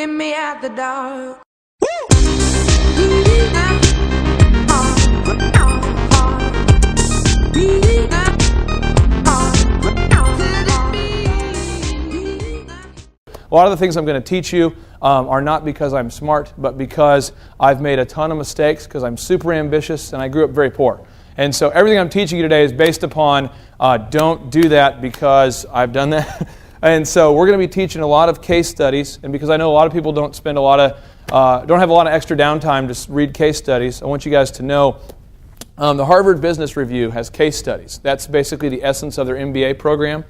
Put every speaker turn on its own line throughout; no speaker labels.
meet me at the dark.
A lot of the things I'm going to teach you are not because I'm smart, but because I've made a ton of mistakes, because I'm super ambitious, and I grew up very poor. And so everything I'm teaching you today is based upon don't do that because I've done that. And so we're going to be teaching a lot of case studies, and because I know a lot of people don't have a lot of extra downtime to read case studies, I want you guys to know the Harvard Business Review has case studies. That's basically the essence of their MBA program.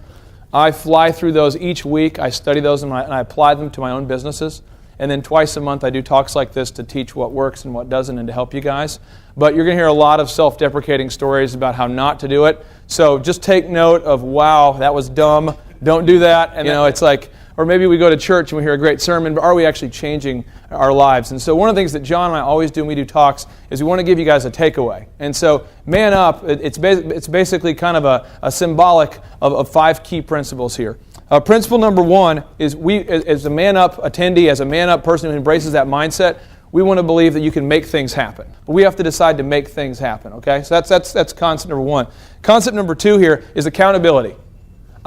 I fly through those each week. I study those and I apply them to my own businesses. And then twice a month I do talks like this to teach what works and what doesn't and to help you guys. But you're going to hear a lot of self-deprecating stories about how not to do it. So just take note of, wow, that was dumb. Don't do that. And it's like, or maybe we go to church and we hear a great sermon, but are we actually changing our lives? And so one of the things that John and I always do when we do talks is we want to give you guys a takeaway. And so Man Up, it's basically kind of a symbolic of 5 key principles here. Principle number 1 is we, as a Man Up attendee, as a Man Up person who embraces that mindset, we want to believe that you can make things happen. But we have to decide to make things happen, okay? So that's concept number 1. Concept number 2 here is accountability.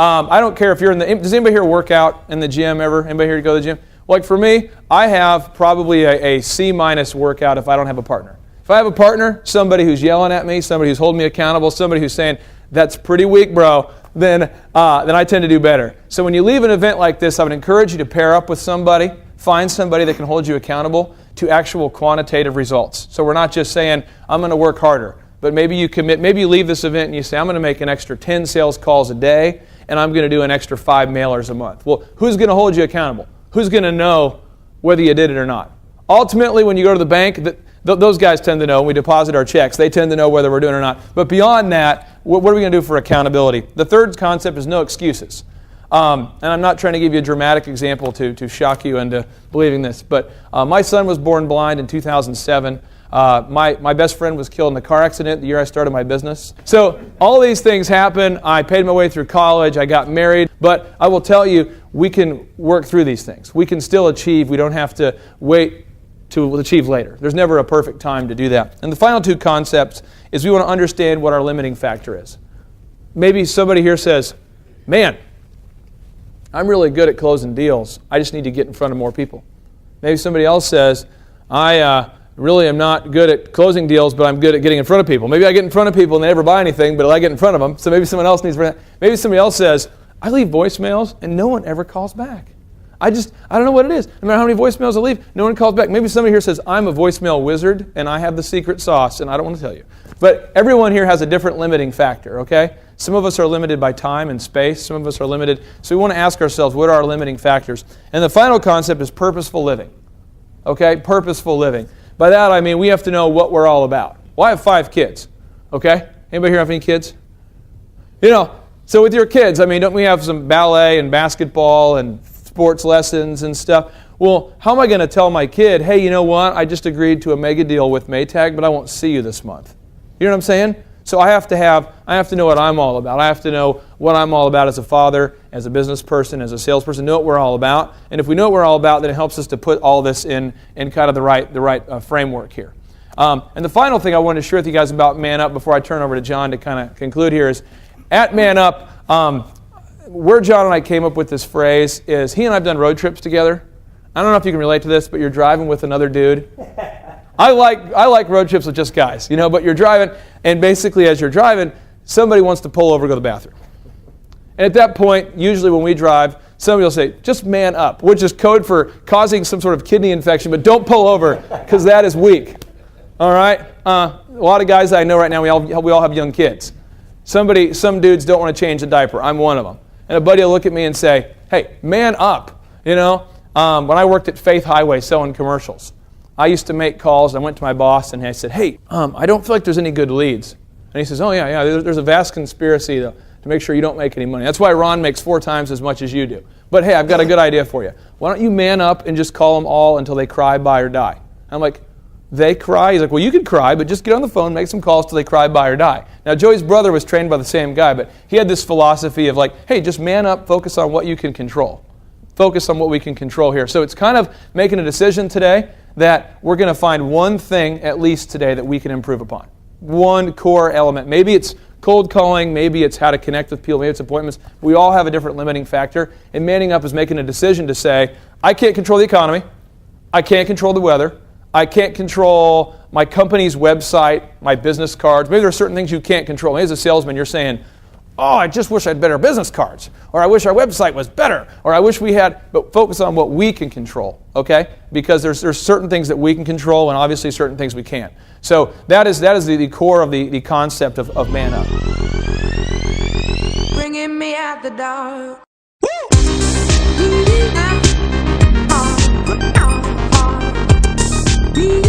I don't care if you're does anybody here work out in the gym ever? Anybody here go to the gym? Like for me, I have probably a C- workout if I don't have a partner. If I have a partner, somebody who's yelling at me, somebody who's holding me accountable, somebody who's saying, that's pretty weak, bro, then I tend to do better. So when you leave an event like this, I would encourage you to pair up with somebody, find somebody that can hold you accountable to actual quantitative results. So we're not just saying, I'm going to work harder, but maybe you commit, maybe you leave this event and you say, I'm going to make an extra 10 sales calls a day, and I'm going to do an extra 5 mailers a month. Well, who's going to hold you accountable? Who's going to know whether you did it or not? Ultimately, when you go to the bank, those guys tend to know. When we deposit our checks, they tend to know whether we're doing it or not. But beyond that, what are we going to do for accountability? The third concept is no excuses. And I'm not trying to give you a dramatic example to shock you into believing this, but my son was born blind in 2007. My best friend was killed in a car accident the year I started my business. So all these things happen. I paid my way through college. I got married. But I will tell you, we can work through these things. We can still achieve. We don't have to wait to achieve later. There's never a perfect time to do that. And the final 2 concepts is we want to understand what our limiting factor is. Maybe somebody here says, man, I'm really good at closing deals. I just need to get in front of more people. Maybe somebody else says, I really am not good at closing deals, but I'm good at getting in front of people. Maybe I get in front of people and they never buy anything, but I get in front of them. So maybe someone else needs. Maybe somebody else says, I leave voicemails and no one ever calls back. I don't know what it is. No matter how many voicemails I leave, no one calls back. Maybe somebody here says, I'm a voicemail wizard and I have the secret sauce and I don't want to tell you. But everyone here has a different limiting factor, okay? Some of us are limited by time and space. Some of us are limited. So we want to ask ourselves, what are our limiting factors? And the final concept is purposeful living, okay? Purposeful living. By that I mean we have to know what we're all about. Well, I have 5 kids, okay? Anybody here have any kids? So with your kids, don't we have some ballet and basketball and sports lessons and stuff? Well, how am I going to tell my kid, hey, you know what? I just agreed to a mega deal with Maytag, but I won't see you this month. You know what I'm saying? So I have to know what I'm all about. I have to know what I'm all about as a father, as a business person, as a salesperson, know what we're all about. And if we know what we're all about, then it helps us to put all this in kind of the right framework here. And the final thing I wanted to share with you guys about Man Up before I turn over to John to kind of conclude here is, at Man Up, where John and I came up with this phrase is, he and I have done road trips together. I don't know if you can relate to this, but you're driving with another dude. I like road trips with just guys, but you're driving, and basically as you're driving, somebody wants to pull over to go to the bathroom. And at that point, usually when we drive, somebody will say, just man up, which is code for causing some sort of kidney infection, but don't pull over, because that is weak. All right? A lot of guys I know right now, we all have young kids. Some dudes don't want to change a diaper. I'm one of them. And a buddy will look at me and say, hey, man up. When I worked at Faith Highway selling commercials, I used to make calls. I went to my boss and I said, hey, I don't feel like there's any good leads. And he says, oh, yeah, there's a vast conspiracy to make sure you don't make any money. That's why Ron makes 4 times as much as you do. But hey, I've got a good idea for you. Why don't you man up and just call them all until they cry, buy, or die? I'm like, they cry? He's like, well, you could cry, but just get on the phone, make some calls till they cry, buy, or die. Now, Joey's brother was trained by the same guy, but he had this philosophy of like, hey, just man up, focus on what you can control. focus on what we can control here. So it's kind of making a decision today that we're going to find one thing at least today that we can improve upon. One core element. Maybe it's cold calling, maybe it's how to connect with people, maybe it's appointments. We all have a different limiting factor. And manning up is making a decision to say, I can't control the economy, I can't control the weather, I can't control my company's website, my business cards. Maybe there are certain things you can't control. Maybe as a salesman you're saying, oh, I just wish I had better business cards, or I wish our website was better, or I wish we had, but focus on what we can control, okay? Because there's certain things that we can control and obviously certain things we can't. So that is the core of the concept of ManUp.
Bringing me out the dark. Woo!